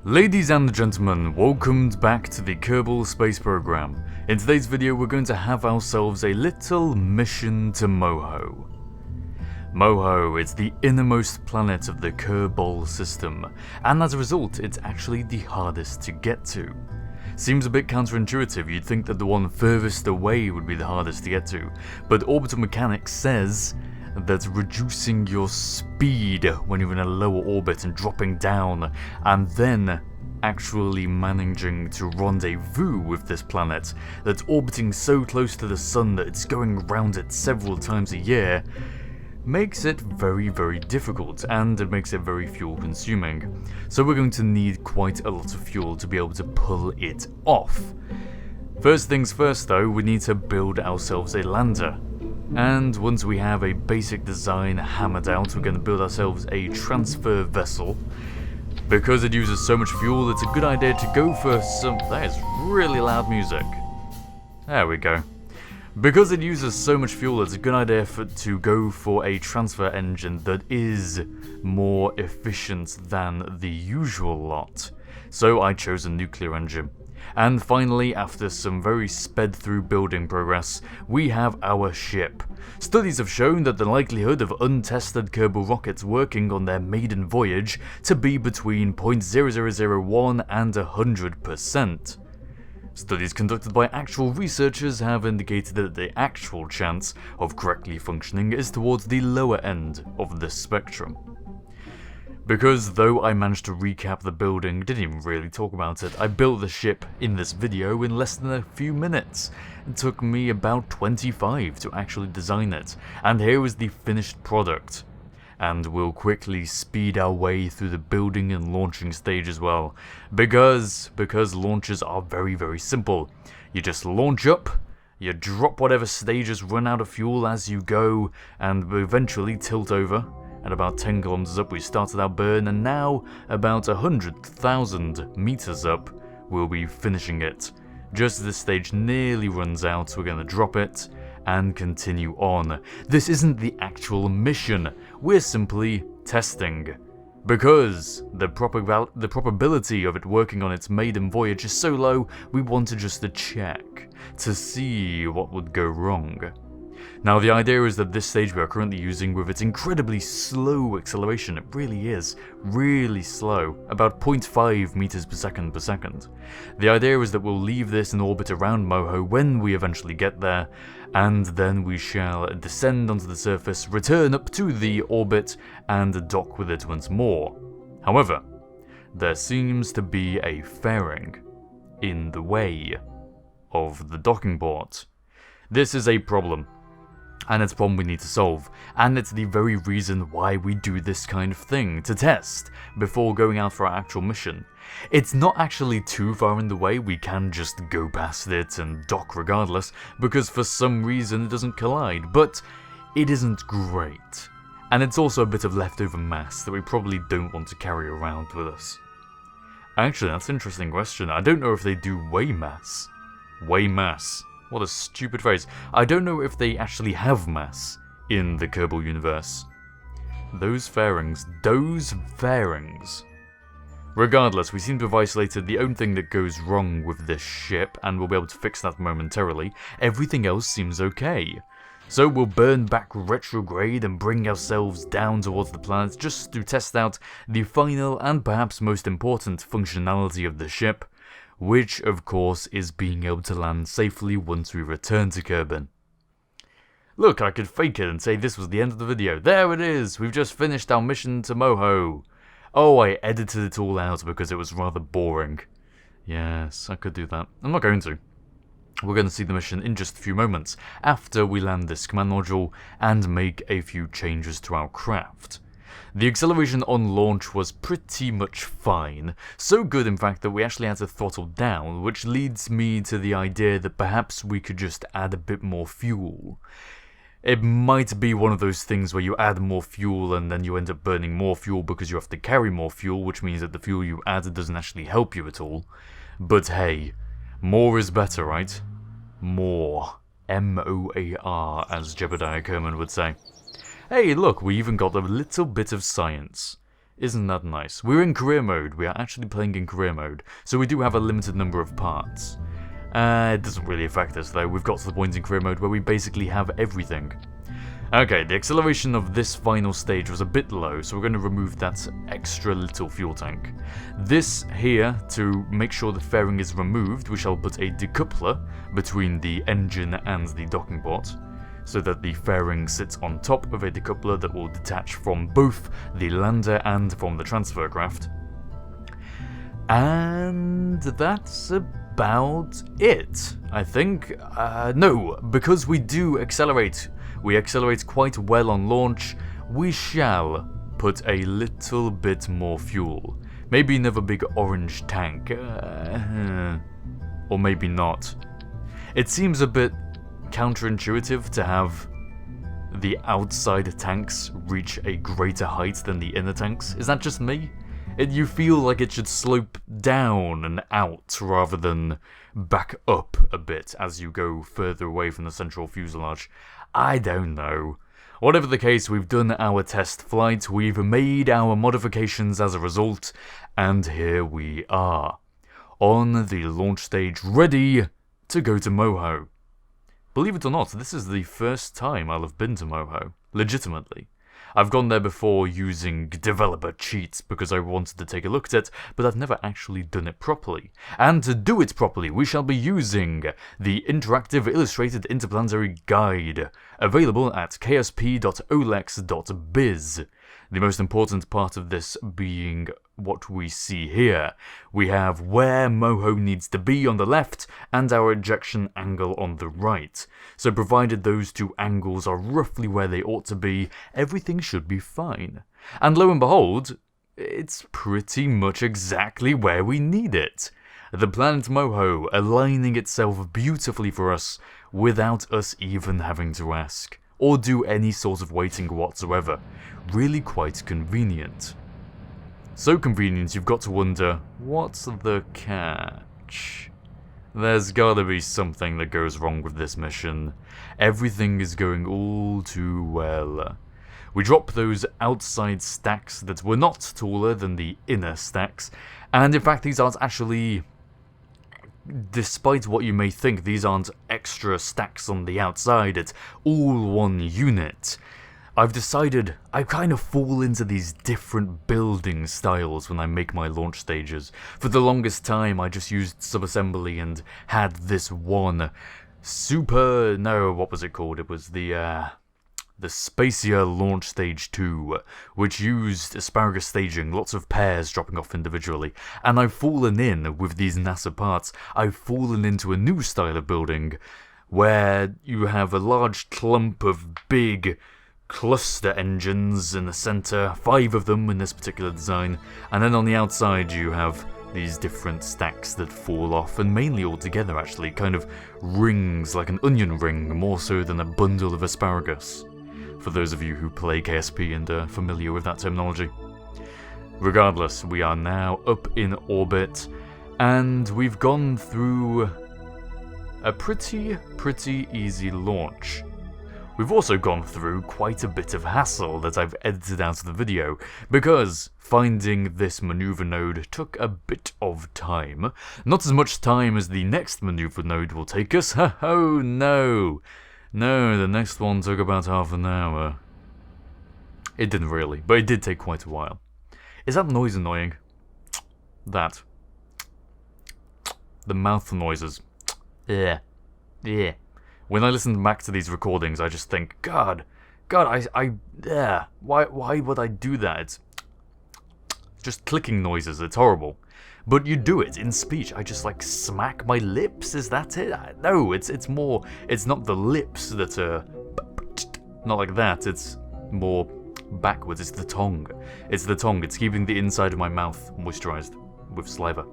Ladies and gentlemen, welcome back to the Kerbal space program. In today's video we're going to have ourselves a little mission to Moho. Moho is the innermost planet of the Kerbal system, and as a result it's actually the hardest to get to. Seems a bit counterintuitive, you'd think that the one furthest away would be the hardest to get to, but orbital mechanics says that reducing your speed when you're in a lower orbit and dropping down, and then actually managing to rendezvous with this planet that's orbiting so close to the sun that it's going around it several times a year, makes it very difficult, and it makes it very fuel consuming. So we're going to need quite a lot of fuel to be able to pull it off. First things first though, we need to build ourselves a lander. And once we have a basic design hammered out, we're going to build ourselves a transfer vessel. Because it uses so much fuel, it's a good idea to go for some... That is really loud music. There we go. Because it uses so much fuel, it's a good idea to go for a transfer engine that is more efficient than the usual lot. So I chose a nuclear engine. And finally, after some very sped through building progress, we have our ship. Studies have shown that the likelihood of untested Kerbal rockets working on their maiden voyage to be between 0.0001 and 100%. Studies conducted by actual researchers have indicated that the actual chance of correctly functioning is towards the lower end of this spectrum. Because though I managed to recap the building, didn't even really talk about it, I built the ship in this video in less than a few minutes. It took me about 25 to actually design it, and here is the finished product. And we'll quickly speed our way through the building and launching stage as well, because launches are very simple. You just launch up, you drop whatever stages run out of fuel as you go, and eventually tilt over. At about 10 kilometers up we started our burn, and now about 100,000 meters up we'll be finishing it. Just as this stage nearly runs out, we're going to drop it and continue on. This isn't the actual mission, we're simply testing. Because the probability of it working on its maiden voyage is so low, we wanted just to check, to see what would go wrong. Now the idea is that this stage we are currently using, with its incredibly slow acceleration, it really is really slow, about 0.5 meters per second. The idea is that we'll leave this in orbit around Moho when we eventually get there, and then we shall descend onto the surface, return up to the orbit, and dock with it once more. However, there seems to be a fairing in the way of the docking port. This is a problem. And it's a problem we need to solve, and it's the very reason why we do this kind of thing, to test, before going out for our actual mission. It's not actually too far in the way, we can just go past it and dock regardless, because for some reason it doesn't collide, but it isn't great. And it's also a bit of leftover mass that we probably don't want to carry around with us. Actually, that's an interesting question. I don't know if they do weigh mass. Weigh mass. What a stupid phrase. I don't know if they actually have mass in the Kerbal universe. Those fairings. Regardless, we seem to have isolated the only thing that goes wrong with this ship, and we'll be able to fix that momentarily. Everything else seems okay. So we'll burn back retrograde and bring ourselves down towards the planet just to test out the final and perhaps most important functionality of the ship, which of course is being able to land safely once we return to Kerbal. Look, I could fake it and say this was the end of the video. There it is! We've just finished our mission to Moho. Oh, I edited it all out because it was rather boring. Yes, I could do that. I'm not going to. We're going to see the mission in just a few moments, after we land this command module and make a few changes to our craft. The acceleration on launch was pretty much fine, so good in fact that we actually had to throttle down, which leads me to the idea that perhaps we could just add a bit more fuel. It might be one of those things where you add more fuel and then you end up burning more fuel because you have to carry more fuel, which means that the fuel you add doesn't actually help you at all. But hey, more is better, right? More. M-O-A-R, as Jebediah Kerman would say. Hey, look, we even got a little bit of science. Isn't that nice? We're in career mode. We are actually playing in career mode, so we do have a limited number of parts. It doesn't really affect us though. We've got to the point in career mode where we basically have everything. Okay, the acceleration of this final stage was a bit low, so we're going to remove that extra little fuel tank. This here, to make sure the fairing is removed, we shall put a decoupler between the engine and the docking port, so that the fairing sits on top of a decoupler that will detach from both the lander and from the transfer craft. And that's about it, I think. No, because we do accelerate. We accelerate quite well on launch, we shall put a little bit more fuel. Maybe another big orange tank. Or maybe not. It seems a bit counterintuitive to have the outside tanks reach a greater height than the inner tanks. Is that just me? You feel like it should slope down and out rather than back up a bit as you go further away from the central fuselage. I don't know. Whatever the case, we've done our test flight, we've made our modifications as a result, and here we are, on the launch stage, ready to go to Moho. Believe it or not, this is the first time I'll have been to Moho, legitimately. I've gone there before using developer cheats because I wanted to take a look at it, but I've never actually done it properly. And to do it properly, we shall be using the Interactive Illustrated Interplanetary Guide, available at ksp.olex.biz. The most important part of this being what we see here. We have where Moho needs to be on the left and our ejection angle on the right. So provided those two angles are roughly where they ought to be, everything should be fine. And lo and behold, it's pretty much exactly where we need it. The planet Moho aligning itself beautifully for us without us even having to ask, or do any sort of waiting whatsoever. Really quite convenient. So convenient you've got to wonder, what's the catch? There's gotta be something that goes wrong with this mission. Everything is going all too well. We drop those outside stacks that were not taller than the inner stacks, and in fact these aren't actually, despite what you may think, these aren't extra stacks on the outside, it's all one unit. I've decided I kind of fall into these different building styles when I make my launch stages. For the longest time I just used subassembly and had this one what was it called? It was the Spacia Launch Stage 2, which used asparagus staging, lots of pairs dropping off individually, and I've fallen in with these NASA parts. I've fallen into a new style of building, where you have a large clump of big cluster engines in the center, 5 of them in this particular design, and then on the outside you have these different stacks that fall off, and mainly all together actually, kind of rings like an onion ring, more so than a bundle of asparagus. For those of you who play KSP and are familiar with that terminology. Regardless, we are now up in orbit, and we've gone through a pretty easy launch. We've also gone through quite a bit of hassle that I've edited out of the video, because finding this maneuver node took a bit of time. Not as much time as the next maneuver node will take us. Oh no! No, the next one took about half an hour. It didn't really, but it did take quite a while. Is that noise annoying? That. The mouth noises. Yeah. When I listen back to these recordings, I just think, God, why would I do that? It's just clicking noises, it's horrible. But you do it in speech. I just like smack my lips, is that it? No, it's more, it's not the lips that are, not like that, it's more backwards, it's the tongue. It's the tongue, it's keeping the inside of my mouth moisturized with saliva.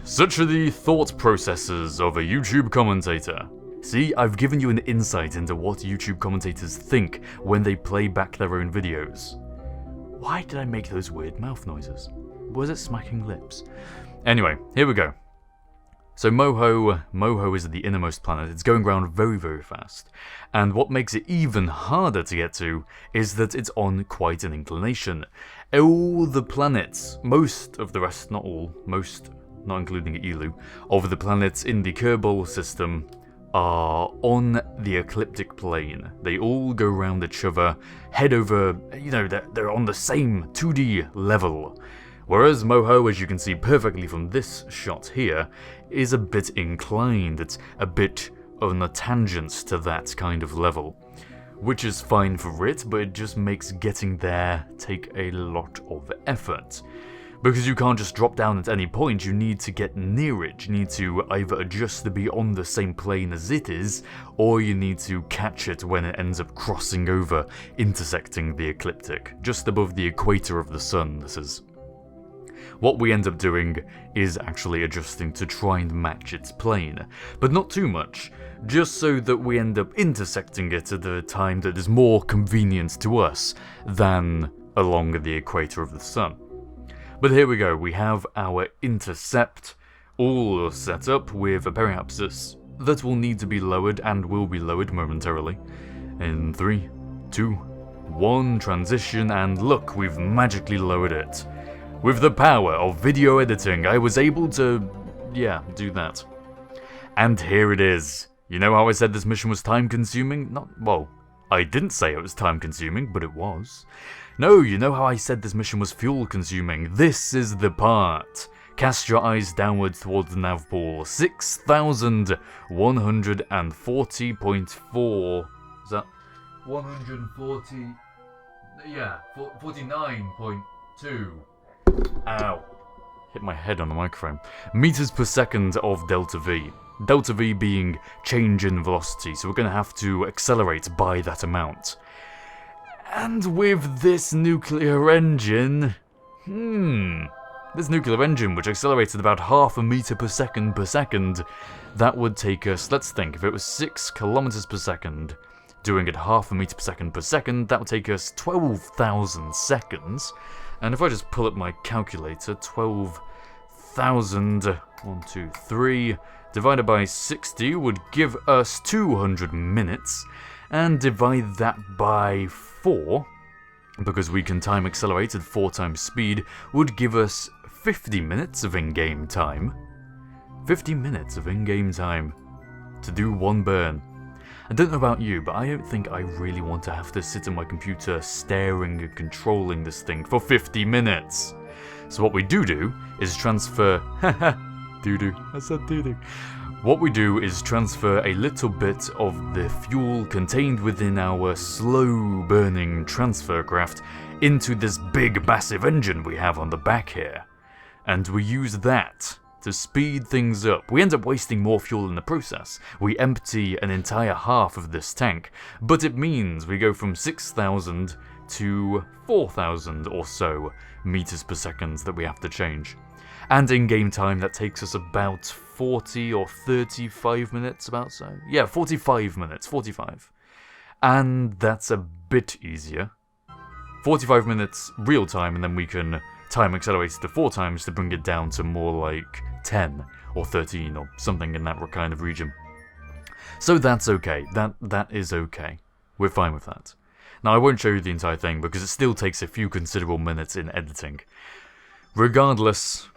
Such are the thought processes of a YouTube commentator. See, I've given you an insight into what YouTube commentators think when they play back their own videos. Why did I make those weird mouth noises? Was it smacking lips? Anyway, here we go. So Moho is the innermost planet. It's going around very, very fast. And what makes it even harder to get to is that it's on quite an inclination. All the planets, most of the rest, not all, most, not including Elu, of the planets in the Kerbal system are on the ecliptic plane. They all go around each other, head over, you know, they're on the same 2D level. Whereas Moho, as you can see perfectly from this shot here, is a bit inclined. It's a bit on a tangent to that kind of level. Which is fine for it, but it just makes getting there take a lot of effort. Because you can't just drop down at any point, you need to get near it. You need to either adjust to be on the same plane as it is, or you need to catch it when it ends up crossing over, intersecting the ecliptic. Just above the equator of the sun, this is. What we end up doing is actually adjusting to try and match its plane, but not too much, just so that we end up intersecting it at a time that is more convenient to us than along the equator of the sun. But here we go, we have our intercept all set up with a periapsis that will need to be lowered and will be lowered momentarily. In 3, 2, 1, transition, and look, we've magically lowered it. With the power of video editing, I was able to, yeah, do that. And here it is. You know how I said this mission was time-consuming? Well, I didn't say it was time-consuming, but it was. No, you know how I said this mission was fuel-consuming? This is the part. Cast your eyes downwards towards the nav pool. 6,140.4. Is that 140? Yeah, 49.2. Ow. Hit my head on the microphone. Meters per second of delta V. Delta V being change in velocity, so we're going to have to accelerate by that amount. And with this nuclear engine... This nuclear engine, which accelerates at about half a meter per second, that would take us, let's think, if it was 6 kilometers per second, doing it half a meter per second, that would take us 12,000 seconds. And if I just pull up my calculator, 12,000, 1, 2, 3, divided by 60 would give us 200 minutes, and divide that by 4, because we can time accelerate at 4 times speed, would give us 50 minutes of in-game time. 50 minutes of in-game time to do one burn. I don't know about you, but I don't think I really want to have to sit on my computer staring and controlling this thing for 50 minutes. So what we do is transfer... Haha, doo-doo, I said doo-doo. What we do is transfer a little bit of the fuel contained within our slow-burning transfer craft into this big, massive engine we have on the back here. And we use that to speed things up. We end up wasting more fuel in the process. We empty an entire half of this tank, but it means we go from 6,000 to 4,000 or so meters per second that we have to change. And in game time that takes us about 40 or 35 minutes, about so. Yeah, 45 minutes, 45. And that's a bit easier. 45 minutes real time, and then we can time accelerate it to 4 times to bring it down to more like 10 or 13 or something in that kind of region. So that's okay. That is okay. We're fine with that. Now I won't show you the entire thing because it still takes a few considerable minutes in editing. Regardless,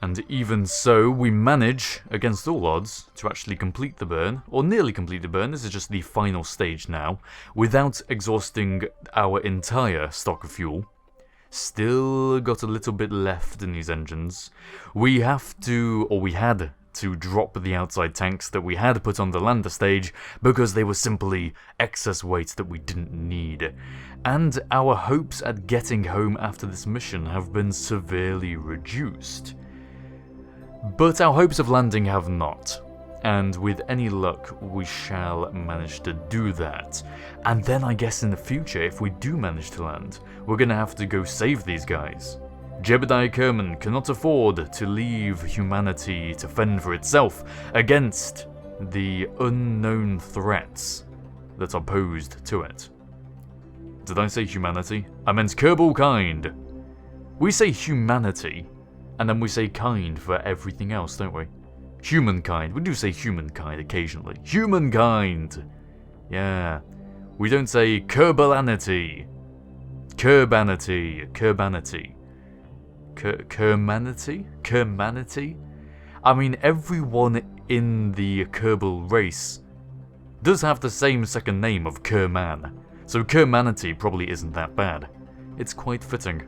and even so, we manage, against all odds, to actually complete the burn, or nearly complete the burn. This is just the final stage now, without exhausting our entire stock of fuel. Still got a little bit left in these engines. We have to, or we had to drop the outside tanks that we had put on the lander stage because they were simply excess weight that we didn't need. And our hopes at getting home after this mission have been severely reduced. But our hopes of landing have not. And with any luck, we shall manage to do that. And then I guess in the future, if we do manage to land, we're gonna have to go save these guys. Jebediah Kerman cannot afford to leave humanity to fend for itself against the unknown threats that are posed to it. Did I say humanity? I meant Kerbal kind. We say humanity, and then we say kind for everything else, don't we? Humankind. We do say humankind occasionally. Humankind! Yeah. We don't say Kerbalanity. Kerbanity. Kerbanity. Kermanity? I mean, everyone in the Kerbal race does have the same second name of Kerman, so Kermanity probably isn't that bad. It's quite fitting.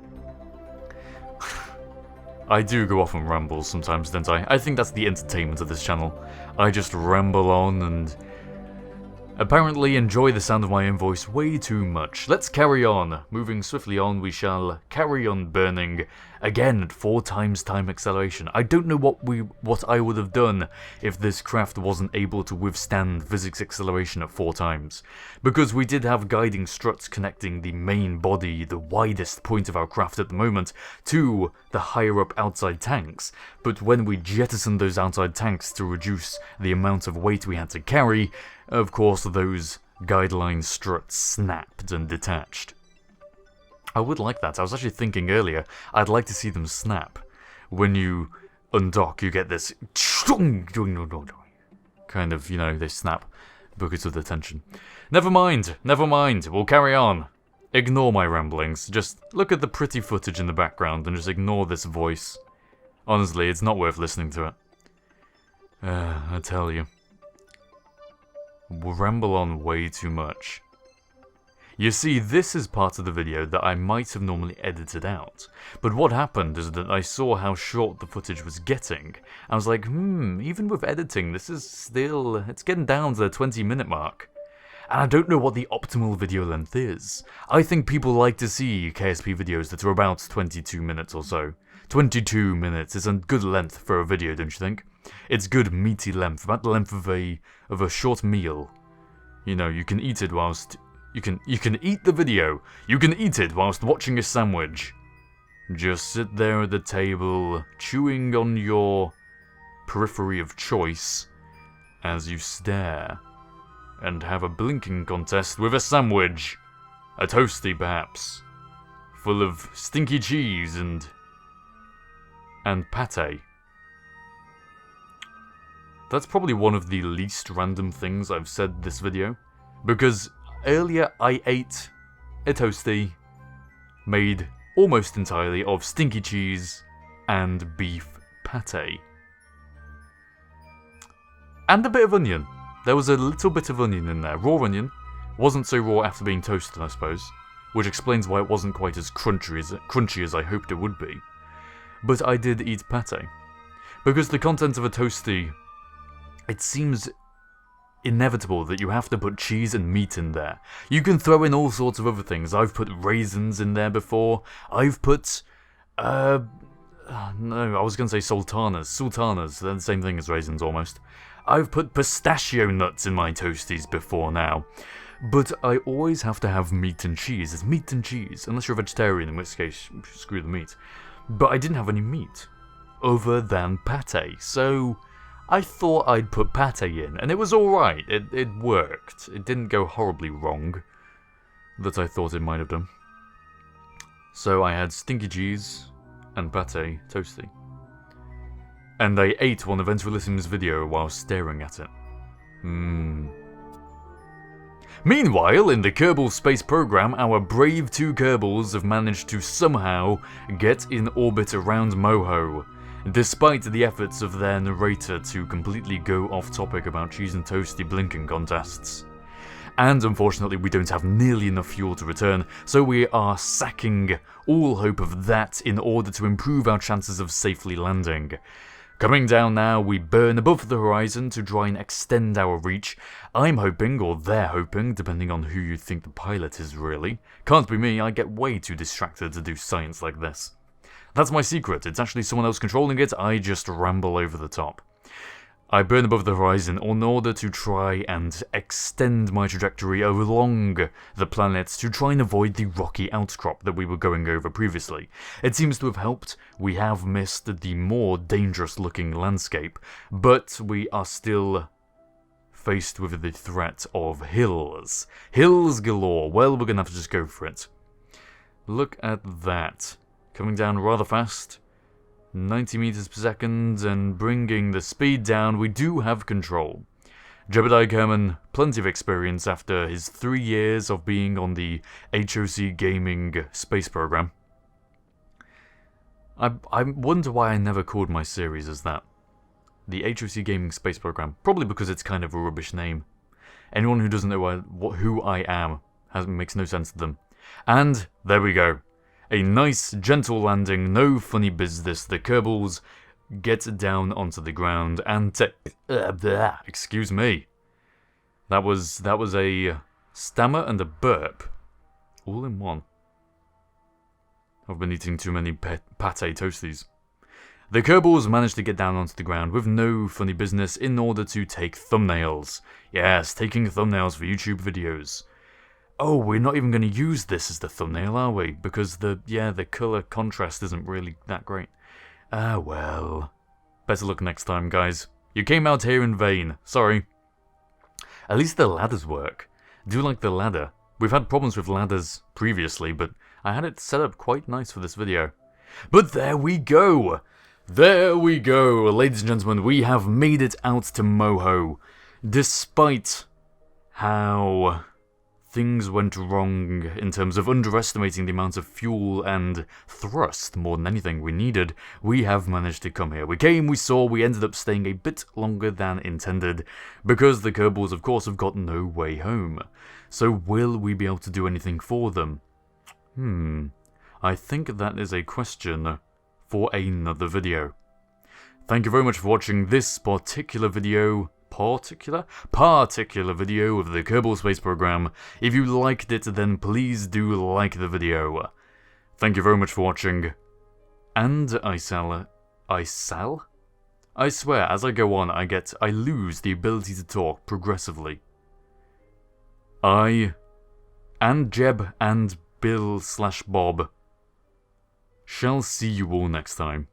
I do go off on rambles sometimes, don't I? I think that's the entertainment of this channel. I just ramble on and apparently enjoy the sound of my own voice way too much. Let's carry on. Moving swiftly on, we shall carry on burning, again at 4 times time acceleration. I don't know what I would have done if this craft wasn't able to withstand physics acceleration at 4 times. Because we did have guiding struts connecting the main body, the widest point of our craft at the moment, to the higher up outside tanks. But when we jettisoned those outside tanks to reduce the amount of weight we had to carry, of course, those guideline struts snapped and detached. I would like that. I was actually thinking earlier, I'd like to see them snap. When you undock, you get this kind of, you know, they snap because of the tension. Never mind, we'll carry on. Ignore my ramblings. Just look at the pretty footage in the background and just ignore this voice. Honestly, it's not worth listening to it. I tell you. We'll ramble on way too much. You see, this is part of the video that I might have normally edited out, but what happened is that I saw how short the footage was getting. I was like, even with editing, this is still, it's getting down to the 20-minute mark. And I don't know what the optimal video length is. I think people like to see KSP videos that are about 22 minutes or so. 22 minutes is a good length for a video, don't you think? It's good meaty length, about the length of a short meal. You know, you can eat it whilst you can eat the video. You can eat it whilst watching a sandwich. Just sit there at the table, chewing on your periphery of choice as you stare and have a blinking contest with a sandwich, a toasty perhaps, full of stinky cheese and pate. That's probably one of the least random things I've said this video, because earlier I ate a toasty made almost entirely of stinky cheese and beef pate. And a bit of onion. There was a little bit of onion in there. Raw onion. Wasn't so raw after being toasted, I suppose, which explains why it wasn't quite as crunchy as I hoped it would be. But I did eat pate. Because the content of a toasty, it seems inevitable that you have to put cheese and meat in there. You can throw in all sorts of other things. I've put raisins in there before. I've put, no, I was going to say sultanas. Sultanas, they're the same thing as raisins almost. I've put pistachio nuts in my toasties before now. But I always have to have meat and cheese. It's meat and cheese, unless you're a vegetarian, in which case, screw the meat. But I didn't have any meat, other than pate, so I thought I'd put pate in, and it was alright, it worked. It didn't go horribly wrong, that I thought it might have done. So I had stinky cheese and pate toasty. And I ate one of Venturalissim's video while staring at it. Meanwhile, in the Kerbal space program, our brave 2 Kerbals have managed to somehow get in orbit around Moho, despite the efforts of their narrator to completely go off topic about cheese and toasty blinking contests. And unfortunately we don't have nearly enough fuel to return, so we are sacking all hope of that in order to improve our chances of safely landing. Coming down now, we burn above the horizon to try and extend our reach. I'm hoping, or they're hoping, depending on who you think the pilot is really. Can't be me, I get way too distracted to do science like this. That's my secret, it's actually someone else controlling it, I just ramble over the top. I burn above the horizon in order to try and extend my trajectory along the planet to try and avoid the rocky outcrop that we were going over previously. It seems to have helped. We have missed the more dangerous looking landscape, but we are still faced with the threat of hills. Hills galore. Well, we're gonna have to just go for it. Look at that. Coming down rather fast. 90 meters per second and bringing the speed down. We do have control. HOCgaming, plenty of experience after his 3 years of being on the HOCgaming space program. I wonder why I never called my series as that. The HOCgaming space program. Probably because it's kind of a rubbish name. Anyone who doesn't know who I am makes no sense to them. And there we go. A nice, gentle landing, no funny business. The Kerbals get down onto the ground and excuse me. That was a stammer and a burp, all in one. I've been eating too many pate toasties. The Kerbals managed to get down onto the ground with no funny business in order to take thumbnails. Yes, taking thumbnails for YouTube videos. Oh, we're not even going to use this as the thumbnail, are we? Because the colour contrast isn't really that great. Ah, well. Better luck next time, guys. You came out here in vain. Sorry. At least the ladders work. I do like the ladder. We've had problems with ladders previously, but I had it set up quite nice for this video. But there we go! There we go! Ladies and gentlemen, we have made it out to Moho. Despite how things went wrong in terms of underestimating the amount of fuel and thrust more than anything we needed, we have managed to come here. We came, we saw, we ended up staying a bit longer than intended, because the Kerbals, of course, have got no way home. So will we be able to do anything for them? I think that is a question for another video. Thank you very much for watching this particular video. Particular video of the Kerbal Space Program. If you liked it, then please do like the video. Thank you very much for watching. And I swear, as I go on, I lose the ability to talk progressively. I, and Jeb and Bill/Bob, shall see you all next time.